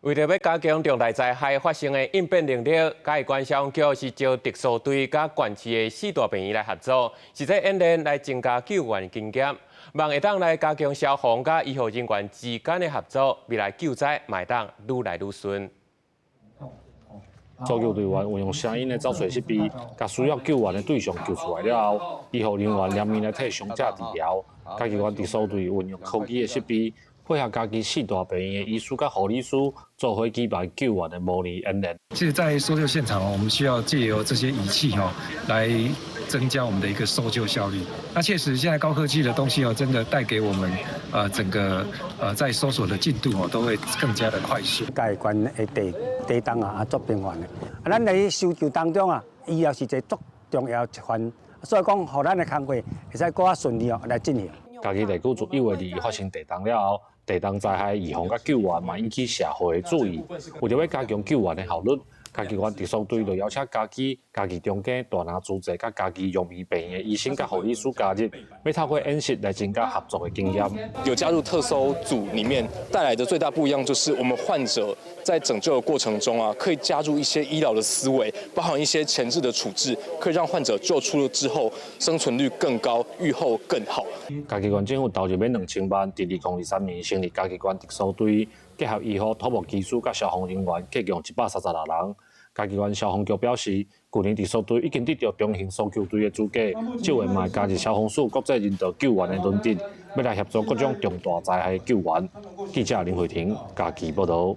为了要加强重大灾害发生的应变能力，嘉义县消防局是招特殊队甲县市的4大病院来合作，实际演练来增加救援经验，望会当来加强消防甲医护人员之间的合作，未来救灾会当愈来愈顺。搜救队员运用声音的走水设备，将需要救援的对象救出来了后，医护人员连面来替伤者治疗。嘉义县特殊队运用科技的设备，配合嘉义4大病院的医师甲护理师，做伙举办救援的模拟演练。其实，在搜救现场我们需要借由这些仪器来增加我们的一个搜救效率。那确实，现在高科技的东西真的带给我们整个在搜索的进度都会更加的快速。嘉义县的地动足频繁的，咱在搜救当中医疗是一个足重要一环，所以讲，互咱的工作会使更加顺利来进行。嘉义地区自1月2日发生地动了后，地动灾害预防甲救援嘛引起社会的注意。为了要加强救援的效率，嘉义县特殊队就邀请嘉义中间大拿主治甲嘉义阳明病院的医生甲护理师加入，要透过演习来增加合作的经验。有加入特搜组里面带来的最大不一样，就是我们患者在拯救的过程中可以加入一些医疗的思维，包含一些前置的处置，可以让患者救出了之后生存率更高，预后更好。嘉义县政府投入约2000万，伫2023年成立嘉义县特殊队，结合医护、土木技师甲消防人员，计共136人。嘉义县消防局表示，去年特殊队已经得到中型搜救队的资格，这回嘛加入消防署国际人道救援的认证，要来协助各种重大灾害救援。记者林慧婷，嘉义报道。